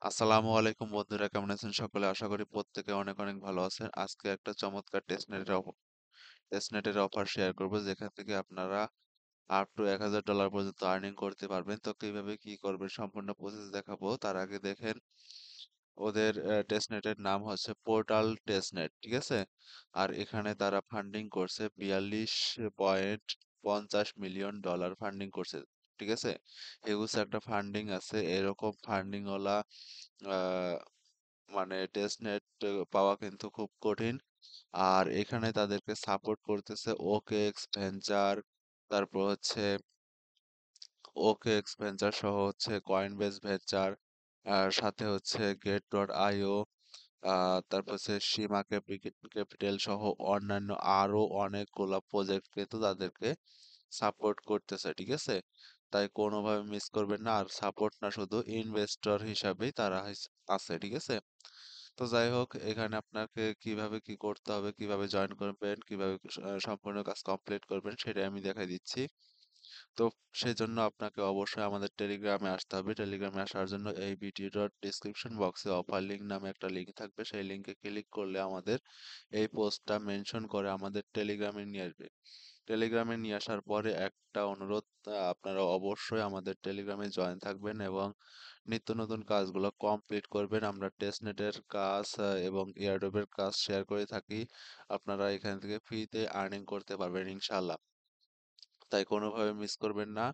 আসসালামু আলাইকুম বন্ধুরা, কেমন আছেন সকলে? আশা করি প্রত্যেকে অনেক অনেক ভালো আছেন। আজকে একটা চমৎকার টেস্টনেটের অফার শেয়ার করব, যেখান থেকে আপনারা আপ টু $1000 পর্যন্ত আর্নিং করতে পারবেন। তো কিভাবে কি করবেন সম্পূর্ণ প্রসেস দেখাবো। তার আগে দেখেন, ওদের টেস্টনেটের নাম হচ্ছে পোর্টাল টেস্টনেট, ঠিক আছে? আর এখানে তারা ফান্ডিং করছে $42.50 মিলিয়ন ফান্ডিং করছে, ঠিক আছে? হিউজ একটা ফান্ডিং আছে। এরকম ফান্ডিং ওলা মানে টেস্টনেট পাওয়া কিন্তু খুব কঠিন। আর এখানে তাদেরকে সাপোর্ট করতেছে ওকেএক্স ভেঞ্চার, তারপর হচ্ছে ওকেএক্স ভেঞ্চার সহ হচ্ছে কয়েনবেস ভেঞ্চার, আর সাথে হচ্ছে গেট ডট আইও, তারপর হচ্ছে সীমা ক্যাপিটাল সহ অন্যান্য আরো অনেকগুলা প্রজেক্ট কিন্তু তাদেরকে সাপোর্ট করতেছে, ঠিক আছে? তাই কোনোভাবে মিস করবেন না। আর সাপোর্ট না, শুধু ইনভেস্টর হিসাবেই তারা আছে, ঠিক আছে? তো যাই হোক, এখানে আপনাকে কিভাবে কি করতে হবে, কিভাবে জয়েন করবেন, কিভাবে সম্পূর্ণ কাজ কমপ্লিট করবেন, সেটাই আমি দেখাই দিচ্ছি। তো সেই জন্য আপনাকে অবশ্যই আমাদের টেলিগ্রামে আসতে হবে। টেলিগ্রামে আসার জন্য এই ভিডিওর ডিসক্রিপশন বক্সে অফার লিঙ্ক নামে একটা লিঙ্ক থাকবে। সেই লিঙ্কে ক্লিক করলে আমাদের এই পোস্টটা মেনশন করে আমাদের টেলিগ্রামে নিয়ে আসবে। টেলিগ্রামে নিয়ে আসার পরে একটা অনুরোধ, আপনারা অবশ্যই আমাদের টেলিগ্রামে জয়েন থাকবেন এবং নিত্য নতুন কাজগুলো কমপ্লিট করবেন। আমরা টেস্টনেটের কাজ এবং এয়ারড্রপের কাজ শেয়ার করে থাকি। আপনারা এখান থেকে ফ্রিতে আর্নিং করতে পারবেন ইনশাল্লাহ। তাই কোনোভাবে মিস করবেন না।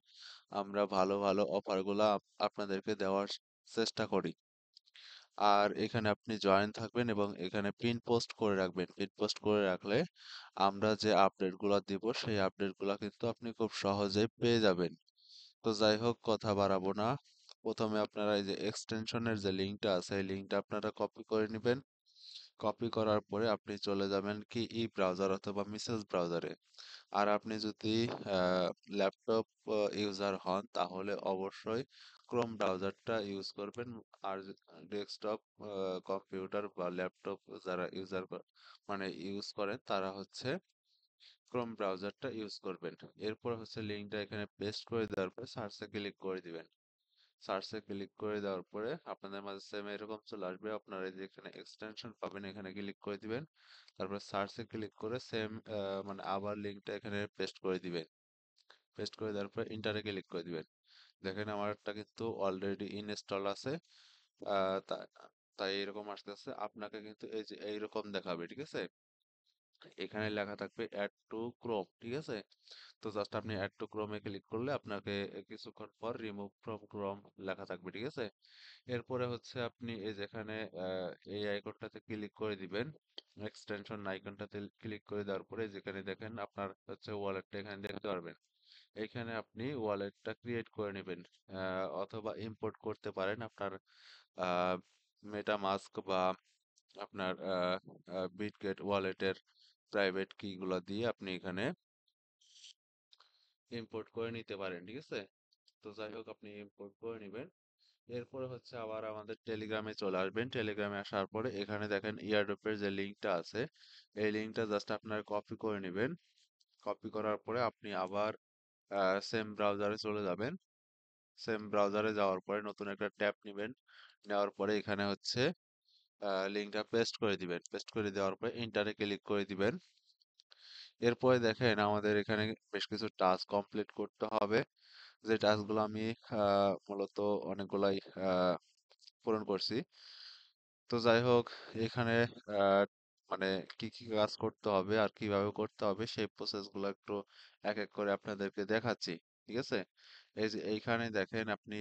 আমরা ভালো ভালো অফারগুলো আপনাদেরকে দেওয়ার চেষ্টা করি। আর এখানে আপনি জয়েন থাকবেন এবং এখানে পিন পোস্ট করে রাখবেন। পিন পোস্ট করে রাখলে আমরা যে আপডেটগুলো দিব, সেই আপডেটগুলো কিন্তু আপনি খুব সহজেই পেয়ে যাবেন। তো যাই হোক, কথা বাড়াবো না। প্রথমে আপনারা এই যে এক্সটেনশনের যে লিঙ্কটা আছে, এই লিঙ্কটা আপনারা কপি করে নেবেন। কপি করার পরে আপনি চলে যাবেন কি ই ব্রাউজার অথবা মেসেজ ব্রাউজারে। আর আপনি যদি ল্যাপটপ ইউজার হন, তাহলে অবশ্যই ক্রোম ব্রাউজারটা ইউজ করবেন। আর ডেস্কটপ কম্পিউটার বা ল্যাপটপ যারা মানে ইউজ করেন, তারা হচ্ছে ক্রোম ব্রাউজারটা ইউজ করবেন। এরপর হচ্ছে লিঙ্কটা এখানে পেস্ট করে দেওয়ার পরে সার্চে ক্লিক করে দিবেন। সার্চে ক্লিক করে দেওয়ার পরে আপনাদের মাঝে সেম এরকম চলে আসবে। আপনারা এই যে এখানে এক্সটেনশন পাবেন, এখানে ক্লিক করে দিবেন। তারপর সার্চে ক্লিক করে সেম মানে আবার লিঙ্কটা এখানে পেস্ট করে দিবেন। পেস্ট করে দেওয়ার পর ইন্টারে ক্লিক করে দিবেন। দেখেন আমারটা কিন্তু অলরেডি ইনস্টল আছে। তাই তাই এরকম আসতেছে। আপনাকে কিন্তু এই যে এইরকম দেখাবে, ঠিক আছে? এখানে লেখা থাকবে অ্যাড টু ক্রোম, ঠিক আছে? তো জাস্ট আপনি অ্যাড টু ক্রোমে ক্লিক করলে আপনাকে কিছুক্ষণ পর রিমুভ ফ্রম ক্রোম লেখা থাকবে, ঠিক আছে? এরপরে হচ্ছে আপনি এই যেখানে এই আইকনটাতে ক্লিক করে দিবেন। এক্সটেনশন আইকনটাতে ক্লিক করে দেওয়ার পরে যেখানে দেখেন আপনার হচ্ছে ওয়ালেটটা এখানে দেখতে পারবেন। এইখানে আপনি ওয়ালেটটা ক্রিয়েট করে নেবেন, অথবা ইম্পোর্ট করতে পারেন আপনার মেটামাস্ক বা আপনার বিটগেট ওয়ালেটের প্রাইভেট কি গুলো দিয়ে আপনি এখানে ইম্পোর্ট করে নিতে পারেন, ঠিক আছে? তো যাই হোক, আপনি ইম্পোর্ট করে নেবেন। এরপরে হচ্ছে আবার আমাদের টেলিগ্রামে চলে আসবেন। টেলিগ্রামে আসার পরে এখানে দেখেন ইয়ারড্রপের যে লিঙ্কটা আছে, এই লিঙ্কটা জাস্ট আপনার কপি করে নেবেন। কপি করার পরে আপনি আবার সেম ব্রাউজারে চলে যাবেন। সেম ব্রাউজারে যাওয়ার পরে নতুন একটা ট্যাব নেবেন। নেওয়ার পরে এখানে হচ্ছে লিঙ্কটা পেস্ট করে দিবেন। পেস্ট করে দেওয়ার পরে ইন্টারে ক্লিক করে দিবেন। এরপরে দেখেন আমাদের এখানে বেশ কিছু টাস্ক কমপ্লিট করতে হবে। যে টাস্কগুলো আমি মূলত অনেকগুলাই পূরণ করছি। তো যাই হোক, এখানে আহ, মানে কি কি কাজ করতে হবে আর কিভাবে করতে হবে, সেই প্রসেসগুলো একটু এক এক করে আপনাদেরকে দেখাচ্ছি, ঠিক আছে? এই যে এইখানে দেখেন, আপনি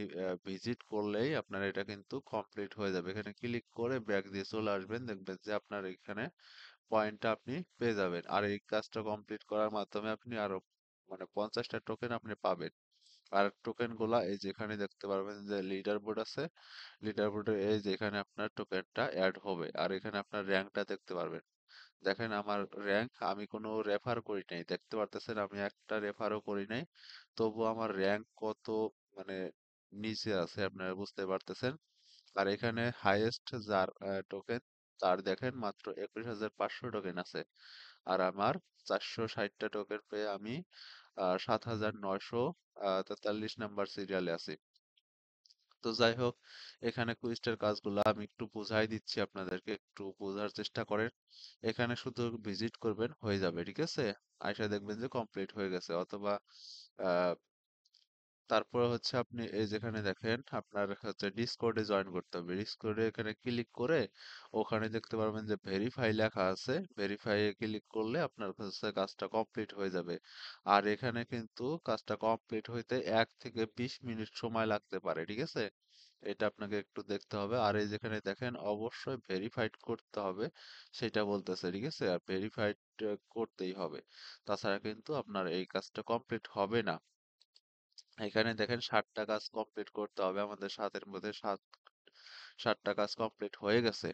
ভিজিট করলেই আপনার এটা কিন্তু কমপ্লিট হয়ে যাবে। এখানে ক্লিক করে ব্যাক দিয়ে চলে আসবেন, দেখবেন যে আপনার এখানে পয়েন্টটা আপনি পেয়ে যাবেন। আর এই কাজটা কমপ্লিট করার মাধ্যমে আপনি আরো মানে 50টা টোকেন আপনি পাবেন। আর টোকেন গুলা এই যেখানে দেখতে পারবেন যে লিডার বোর্ড আছে, লিডার বোর্ডে এই যে এখানে আপনার টোকেনটা অ্যাড হবে। আর এখানে আপনার র্যাঙ্কটা দেখতে পারবেন। দেখেন আমার র্যাঙ্ক, আমি কোনো রেফার করি নাই, দেখতে পারতেছেন আমি একটা রেফারও করি নাই। তবু আমার র্যাঙ্ক কত মানে নিচে আছে আপনারা বুঝতে পারতেছেন। আর এখানে হাইয়েস্ট যার টোকেন, তার দেখেন মাত্র 21,500 টোকেন আছে। আর আমার 460টা টোকেন পেয়ে আমি 7,943 নাম্বার সিরিয়ালে আছি। তো যাই হোক, এখানে কুইস্টের কাজগুলো আমি একটু বুঝাই দিচ্ছি আপনাদেরকে, একটু বোঝার চেষ্টা করেন। এখানে শুধু ভিজিট করবেন, হয়ে যাবে, ঠিক আছে? আয়সা দেখবেন যে কমপ্লিট হয়ে গেছে, অথবা আহ, তারপরে হচ্ছে আপনি এই যেখানে দেখেন আপনার হচ্ছে ডিসকর্ডে জয়েন করতে হবে। ডিসকর্ডে এখানে ক্লিক করে ওখানে দেখতে পারবেন যে ভেরিফাই লেখা আছে, ভেরিফাই এ ক্লিক করলে আপনার হচ্ছে কাজটা কমপ্লিট হয়ে যাবে। আর এখানে কিন্তু কাজটা কমপ্লিট হইতে 1 থেকে 20 মিনিট সময় লাগতে পারে, ঠিক আছে? এটা আপনাকে একটু দেখতে হবে। আর এই যেখানে দেখেন অবশ্যই ভেরিফাইড করতে হবে, সেটা বলতেছে, ঠিক আছে? আর ভেরিফাইড করতেই হবে, তাছাড়া কিন্তু আপনার এই কাজটা কমপ্লিট হবে না। এখানে দেখেন 60টা কাজ কমপ্লিট করতে হবে আমাদের, 7-এর মধ্যে 60টা কাজ কমপ্লিট হয়ে গেছে।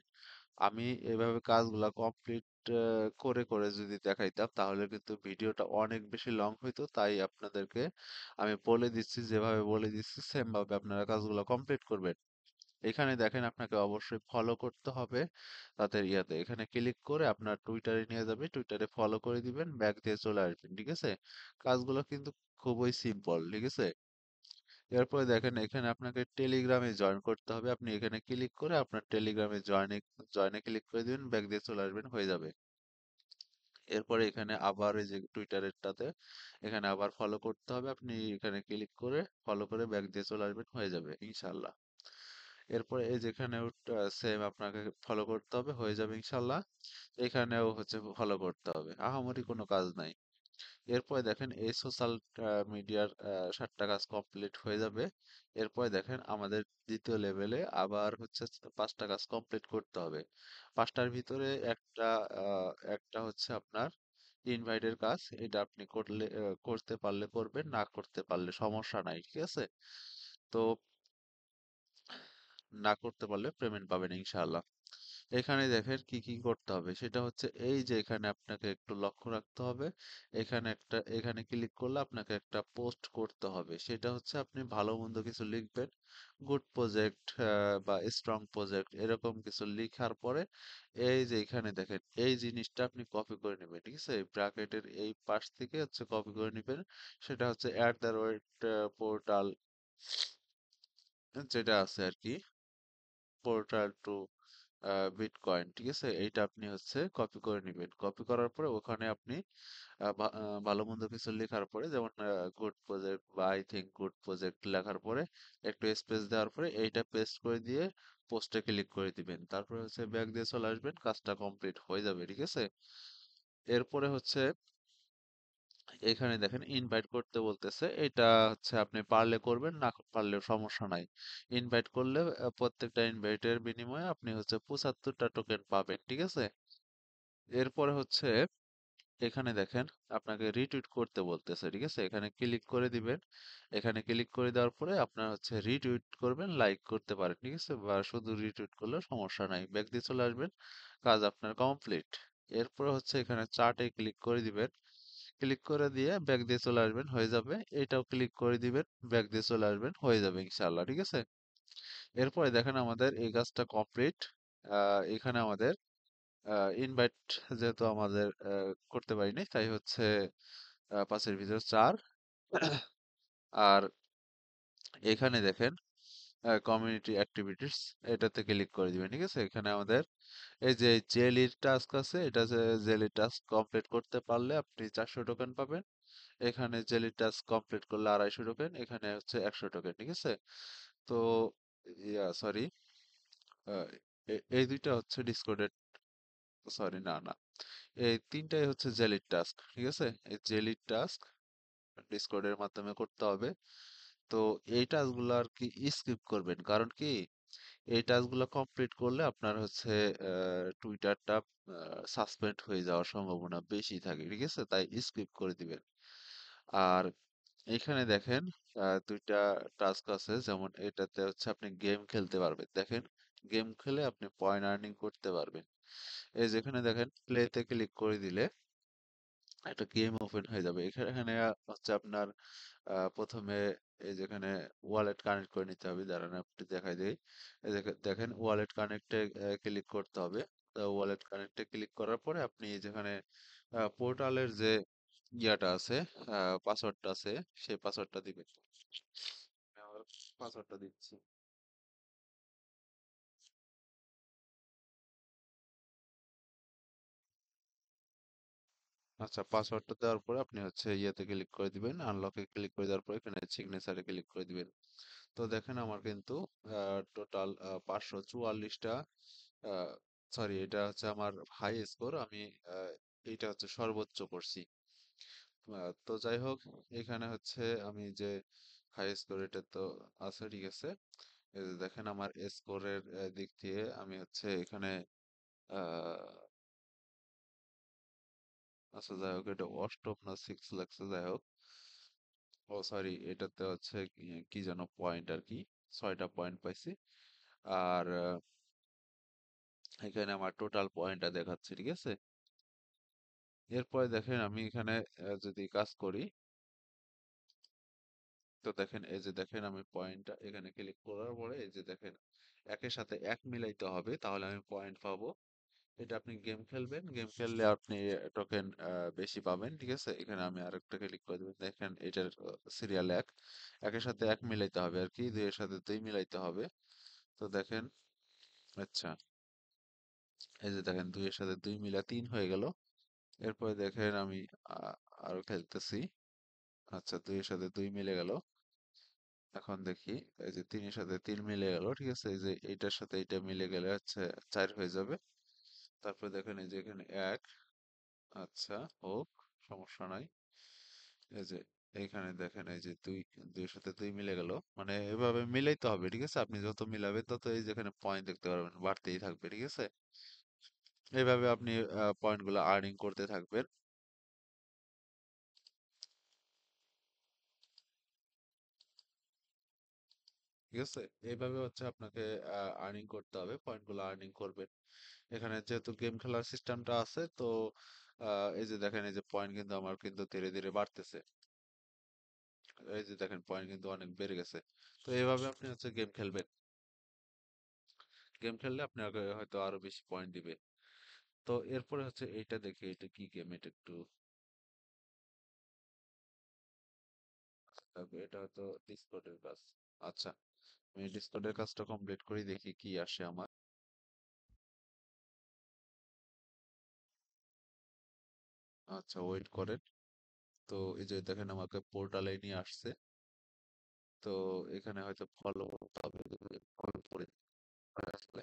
আমি এভাবে কাজগুলা কমপ্লিট করে করে যদি দেখাইতাম তাহলে কিন্তু ভিডিওটা অনেক বেশি লং হইতো, তাই আপনাদেরকে আমি বলে দিচ্ছি, যেভাবে বলে দিচ্ছি সেম ভাবে আপনারা কাজগুলো কমপ্লিট করবেন। এখানে দেখেন আপনাকে অবশ্যই ফলো করতে হবে তাদের ইয়াতে, এখানে ক্লিক করে আপনার টুইটারে নিয়ে যাবে, টুইটারে ফলো করে দিবেন, ব্যাক দিয়ে চলে আসবেন, ঠিক আছে? কাজগুলো কিন্তু খুবই সিম্পল, ঠিক আছে? এরপরে দেখেন এখানে আপনাকে টেলিগ্রামে জয়েন করতে হবে। আপনি এখানে ক্লিক করে আপনার টেলিগ্রামে জয়েনে ক্লিক করে দিবেন, ব্যাক দিয়ে চলে আসবেন, হয়ে যাবে। এরপরে এখানে আবার এই যে টুইটারেরটাতে এখানে আবার ফলো করতে হবে। আপনি এখানে ক্লিক করে ফলো করে ব্যাক দিয়ে চলে আসবেন, হয়ে যাবে ইনশাল্লাহ। এরপরে এই যেখানেও সেম আপনাকে ফলো করতে হবে, হয়ে যাবে ইনশাল্লাহ। এখানেও হচ্ছে ফলো করতে হবে, আহামরি কোনো কাজ নাই। এরপরে দেখেন এই সোশ্যাল মিডিয়ার 60টা কাজ কমপ্লিট হয়ে যাবে। এরপরে দেখেন আমাদের দ্বিতীয় লেভেলে আবার হচ্ছে 5টা কাজ কমপ্লিট করতে হবে। 5টার ভিতরে একটা হচ্ছে আপনার ইনভাইটের কাজ। এটা আপনি করলে করতে পারলে করবেন, না করতে পারলে সমস্যা নাই, ঠিক আছে? তো না করতে পারলে পেমেন্ট পাবেন ইনশাআল্লাহ। এখানে দেখেন কি কি করতে হবে, সেটা হচ্ছে এই যে এখানে আপনাকে একটু লক্ষ্য রাখতে হবে। এখানে ক্লিক করলে আপনাকে একটা পোস্ট করতে হবে, সেটা হচ্ছে আপনি ভালো মন্দ কিছু লিখবেন, গুড প্রজেক্ট বা স্ট্রং প্রজেক্ট এরকম কিছু লিখার পরে এই যে এখানে দেখেন এই জিনিসটা আপনি কপি করে নেবেন, ঠিক আছে? ব্র্যাকেটের এই পাশ থেকে হচ্ছে কপি করে নেবেন, সেটা হচ্ছে @, পোর্টাল যেটা আছে আর কি, পোর্টাল টু বিটকয়েন, ঠিক আছে? এইটা আপনি হচ্ছে কপি করে নেবেন। কপি করার পরে ওখানে আপনি ভালো মন্দ কিছু লেখার পরে, যেমন গুড প্রজেক্ট বা আই থিঙ্ক গুড প্রজেক্ট লেখার পরে একটু স্পেস দেওয়ার পরে এইটা পেস্ট করে দিয়ে পোস্টে ক্লিক করে দিবেন, তারপরে হচ্ছে ব্যাক দিয়ে চলে আসবেন, কাজটা কমপ্লিট হয়ে যাবে, ঠিক আছে? এরপরে হচ্ছে এখানে দেখেন ইনভাইট করতে বলতেছে, এটা হচ্ছে আপনি পারলে করবেন, না পারলেও সমস্যা নাই। ইনভাইট করলে প্রত্যেকটা ইনভাইটের বিনিময়ে আপনি হচ্ছে 75টা টোকেন পাবেন, ঠিক আছে? এরপরে হচ্ছে এখানে দেখেন আপনাকে রিটুইট করতে বলতেছে, ঠিক আছে? এখানে ক্লিক করে দিবেন। এখানে ক্লিক করে দেওয়ার পরে আপনার হচ্ছে রিটুইট করবেন, লাইক করতে পারেন, ঠিক আছে? বা শুধু রিটুইট করলেও সমস্যা নাই, ব্যাক দিয়ে চলে আসবেন, কাজ আপনার কমপ্লিট। এরপরে হচ্ছে এখানে চার্টে ক্লিক করে দিবেন, ক্লিক করে দিয়ে ব্যাক দিয়ে চলে আসবেন, হয়ে যাবে। এটাও ক্লিক করে দিবেন, ব্যাক দিয়ে চলে আসবেন, হয়ে যাবে ইনশাআল্লাহ, ঠিক আছে? এরপরে দেখেন আমাদের এই কাজটা কমপ্লিট। এখানে আমাদের ইনভাইট যেহেতু আমাদের করতে পারিনি, তাই হচ্ছে 5-এর ভিতর 4। আর এখানে দেখেন কমিউনিটি অ্যাক্টিভিটিস, এটাতে ক্লিক করে দিবেন, ঠিক আছে? এখানে আমাদের এই যে জেলির টাস্ক আছে, এটা যে জেলি টাস্ক কমপ্লিট করতে পারলে আপনি 400 টোকেন পাবেন। এখানে জেলি টাস্ক কমপ্লিট করলে 250 টোকেন, এখানে হচ্ছে 100 টোকেন, ঠিক আছে? তো সরি, এই দুইটা হচ্ছে ডিসকর্ডের, সরি না না, এই তিনটাই হচ্ছে জেলির টাস্ক, ঠিক আছে? এই জেলির টাস্ক ডিসকর্ডের মাধ্যমে করতে হবে। তো এই টাস্কগুলো আর কি স্কিপ করবেন, কারণ কি এই টাস্কগুলো কমপ্লিট করলে আপনার হচ্ছে টুইটারটা সাসপেন্ড হয়ে যাওয়ার সম্ভাবনা বেশি থাকে, ঠিক আছে? তাই স্কিপ করে দিবেন। আর এখানে দেখেন দুইটা টাস্ক আছে, যেমন এটাতে হচ্ছে আপনি গেম খেলতে পারবেন, দেখেন গেম খেলে আপনি পয়েন্ট আর্নিং করতে পারবেন। এই যেখানে দেখেন প্লেতে ক্লিক করে দিলে একটা গেম ওপেন হয়ে যাবে। এখানে হচ্ছে আপনার প্রথমে এই যেখানে ওয়ালেট কানেক্ট করে নিতে হবে, দাঁড়ান আপনি দেখাই দেই। এই দেখেন ওয়ালেট কানেক্টে ক্লিক করতে হবে। তো ওয়ালেট কানেক্টে ক্লিক করার পরে আপনি যেখানে পোর্টালের যে ইয়াটা আছে, পাসওয়ার্ডটা আছে, সেই পাসওয়ার্ডটা দিবেন। পাসওয়ার্ডটা দিচ্ছি। আচ্ছা, পাসওয়ার্ডটা দেওয়ার পরে আপনি হচ্ছে ইয়েতে ক্লিক করে দিবেন, আনলকে ক্লিক করে দেওয়ার পরে এখানে সিগনেচারে ক্লিক করে দিবেন। তো দেখেন আমার কিন্তু টোটাল 544টা, সরি এটা হচ্ছে আমার হাই স্কোর, আমি এইটা হচ্ছে সর্বোচ্চ করছি। তো যাই হোক, এখানে হচ্ছে আমি যে হাই স্কোর এটা তো আছে, ঠিক আছে। এই যে দেখেন আমার স্কোরের দিক দিয়ে আমি হচ্ছে এখানে আহ, আচ্ছা যাই হোক, এটা অষ্টম না সিক্স লাগছে, যাই হোক। ও সরি, এটাতে হচ্ছে কি কি যেন পয়েন্ট আর কি, 6টা পয়েন্ট পাইছি। আর এখানে আমার টোটাল পয়েন্টটা দেখাচ্ছে, ঠিক আছে। এরপরে দেখেন আমি এখানে যদি কাজ করি, তো দেখেন এই যে দেখেন আমি পয়েন্টটা এখানে ক্লিক করার পরে এই যে দেখেন একের সাথে এক মিলাইতে হবে, তাহলে আমি পয়েন্ট পাবো। এটা আপনি গেম খেলবেন, গেম খেললে আপনি টোকেন বেশি পাবেন, ঠিক আছে। এখানে আমি আরেকটা ক্লিক করে দেবেন, দেখেন এটার সিরিয়াল এক, একের সাথে এক মিলাইতে হবে আর কি, দুইয়ের সাথে দুই মিলাইতে হবে। তো দেখেন, আচ্ছা, এই যে দেখেন দুইয়ের সাথে দুই মিলা তিন হয়ে গেল। এরপরে দেখেন আমি আ- আরো খেলতেছি। আচ্ছা, দুইয়ের সাথে দুই মিলে গেল। এখন দেখি, এই যে তিনের সাথে তিন মিলে গেল, ঠিক আছে। এই যে এইটার সাথে এইটা মিলে গেলে হচ্ছে চার হয়ে যাবে। তারপরে দেখেন এই যে এখানে এক, আচ্ছা হোক, সমস্যা নাই। এই যে এইখানে দেখেন এই যে দুই, দুইয়ের সাথে দুই মিলে গেল, মানে এভাবে মিলাইতে হবে, ঠিক আছে। আপনি যত মিলাবেন তত এই যেখানে পয়েন্ট দেখতে পারবেন বাড়তেই থাকবে, ঠিক আছে। এইভাবে আপনি পয়েন্ট গুলো আর্নিং করতে থাকবেন, ঠিক আছে। এইভাবে হচ্ছে আপনাকে আর্নিং করতে হবে, পয়েন্ট গুলো আর্নিং করবেন। এখানে যেহেতু গেম খেলার সিস্টেমটা আছে, তো এই যে দেখেন এই যে পয়েন্ট কিন্তু আমার কিন্তু ধীরে ধীরে বাড়তেছে। এই যে দেখেন পয়েন্ট কিন্তু অনেক বেড়ে গেছে। তো এইভাবে আপনি হচ্ছে গেম খেলবেন, গেম খেললে আপনাকে হয়তো আরো বেশি পয়েন্ট দিবে। তো এরপরে হচ্ছে এইটা দেখি, এটা কি গেম, এটা একটু এটা হয়তো ডিসকর্ডের কাজ। আচ্ছা, আমি ডিসকর্ডের কাজটা কমপ্লিট করি, দেখি কি আসে আমার। আচ্ছা, ওয়েট করেন। তো এই যে দেখেন আমাকে পোর্টালে নিয়ে আসছে। তো এখানে হয়তো ফলো করতে হবে, ফলো করে আসলে।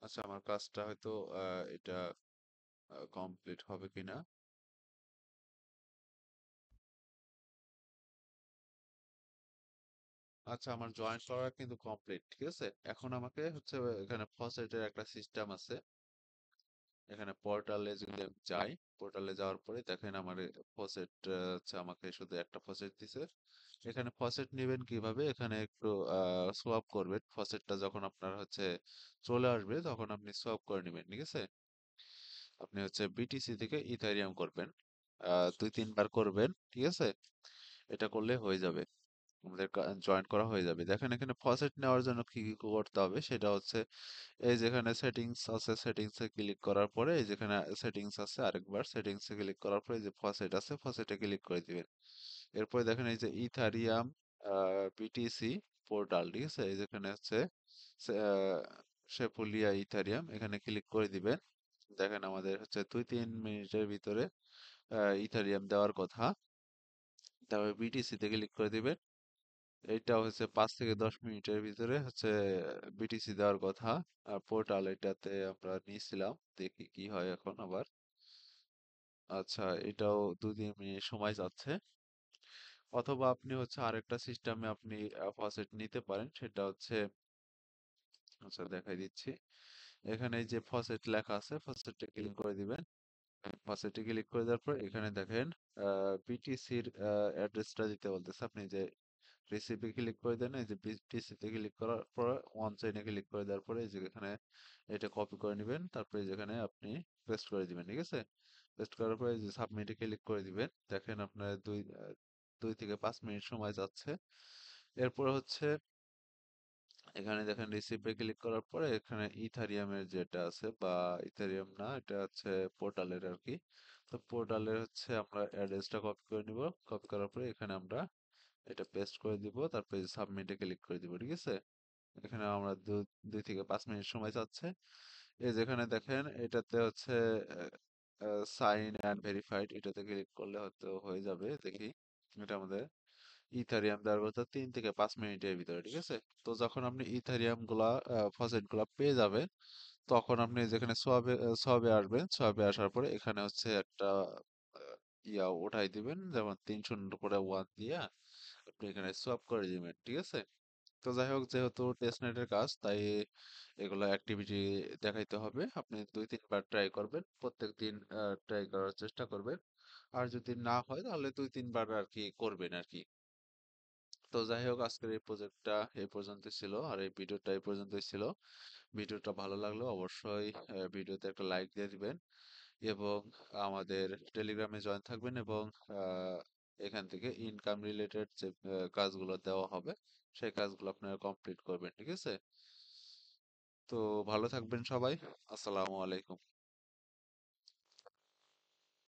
আচ্ছা, আমার কাজটা হয়তো এটা কমপ্লিট হবে কিনা। আচ্ছা, আমার জয়েন করা কিন্তু কমপ্লিট, ঠিক আছে। এখন আমাকে হচ্ছে এখানে ফসেটের একটা সিস্টেম আছে, এখানে পোর্টালে যদি আমি যাই, পোর্টালে যাওয়ার পরে দেখেন আমার ফসেট হচ্ছে আমাকে শুধু একটা ফসেট দিছে। এখানে ফসেট নেবেন কিভাবে, এখানে একটু সোয়াপ করবেন, ফসেটটা যখন আপনার হচ্ছে চলে আসবে তখন আপনি সোয়াপ করে নেবেন, ঠিক আছে। আপনি হচ্ছে বিটিসি থেকে ইথারিয়াম করবেন, দুই তিনবার করবেন, ঠিক আছে। এটা করলে হয়ে যাবে, আমাদের জয়েন করা হয়ে যাবে। দেখেন এখানে ফসেট নেওয়ার জন্য কি কি করতে হবে, সেটা হচ্ছে এই যেখানে সেটিংস আছে, সেটিংসে ক্লিক করার পরে এই যেখানে সেটিংস আছে, আরেকবার সেটিংসে ক্লিক করার পরে এই যে ফসেট আছে, ফসেটে ক্লিক করে দিবেন। এরপরে দেখেন এই যে ইথারিয়াম বিটিসি পোর্টাল, ঠিক আছে। এই যেখানে হচ্ছে শেফুলিয়া ইথারিয়াম, এখানে ক্লিক করে দিবেন। দেখেন আমাদের হচ্ছে 2-3 মিনিটের ভিতরে ইথারিয়াম দেওয়ার কথা। তারপরে বিটিসি তে ক্লিক করে দিবেন। এইটা হচ্ছে 5 থেকে 10 মিনিটের ভিতরে হচ্ছে বিটিসি দেওয়ার কথা। আর পোর্টাল এটাতে আমরা নিয়েছিলাম, দেখি কি হয় এখন আবার। আচ্ছা, এটাও 2-3 মিনিট সময় যাচ্ছে। অথবা আপনি হচ্ছে আরেকটা সিস্টেমে আপনি ফসেট নিতে পারেন, সেটা হচ্ছে, আচ্ছা দেখাই দিচ্ছি। এখানে এই যে ফসেট লেখা আছে, ফসেটে ক্লিক করে দিবেন। ফসেটে ক্লিক করে দেওয়ার পর এখানে দেখেন বিটিসির অ্যাড্রেসটা দিতে বলতেছে। আপনি যে রেসিপি ক্লিক করে দেন, এই যে পিসিতে ক্লিক করার পর ওয়ান সাইডে ক্লিক করে দেওয়ার পরে এই যে এখানে এটা কপি করে নেবেন, তারপরে যেখানে আপনি পেস্ট করে দিবেন, ঠিক আছে। পেস্ট করার পরে এই যে সাবমিটে ক্লিক করে দিবেন। দেখেন আপনার 2 থেকে 5 মিনিট সময় যাচ্ছে। এরপর হচ্ছে এখানে দেখেন রিসিপে ক্লিক করার পরে এখানে ইথারিয়ামের যেটা আছে, বা ইথারিয়াম না, এটা হচ্ছে পোর্টালের আর কি। তো পোর্টালের হচ্ছে আমরা অ্যাড্রেসটা কপি করে নিব, কপি করার পরে এখানে আমরা এটা পেস্ট করে দিব, তারপরে সাবমিটে ক্লিক করে দিব, ঠিক আছে। এখানে আমরা 2 থেকে 5 মিনিট সময় চাচ্ছে। এই যেখানে দেখেন এটাতে হচ্ছে সাইন অ্যান্ড ভেরিফাইড, এটাতে ক্লিক করলে হয়তো হয়ে যাবে, দেখি। এটা আমাদের ইথারিয়াম দেওয়ার কথা 3 থেকে 5 মিনিটের ভিতরে, ঠিক আছে। তো যখন আপনি ইথারিয়াম গুলা ফসেট গুলা পেয়ে যাবেন, তখন আপনি যেখানে সবে সবে আসবেন, সবে আসার পরে এখানে হচ্ছে একটা আহ, ইয়া উঠাই দিবেন, যেমন 3 শূন্যর পরে 1 দিয়া আপনি এখানে সোয়াপ করে দিবেন, ঠিক আছে। তো যাই হোক, যেহেতু টেস্টনেটের কাজ, তাই এগুলো অ্যাক্টিভিটি দেখাইতে হবে। আপনি 2-3 বার ট্রাই করবেন, প্রত্যেক দিন ট্রাই করার চেষ্টা করবেন। আর যদি না হয় তাহলে 2-3 বার আর কি করবেন আর কি। তো যাই হোক, আজকের এই প্রজেক্টটা এই পর্যন্ত ছিল, আর এই ভিডিওটা এই পর্যন্তই ছিল। ভিডিওটা ভালো লাগলে অবশ্যই ভিডিওতে একটা লাইক দিয়ে দিবেন, এবং আমাদের টেলিগ্রামে জয়েন থাকবেন, এবং আহ, এখান থেকে ইনকাম রিলেটেড যে কাজগুলো দেওয়া হবে, সেই কাজগুলো আপনারা কমপ্লিট করবেন, ঠিক আছে। তো ভালো থাকবেন সবাই। আসসালামু আলাইকুম।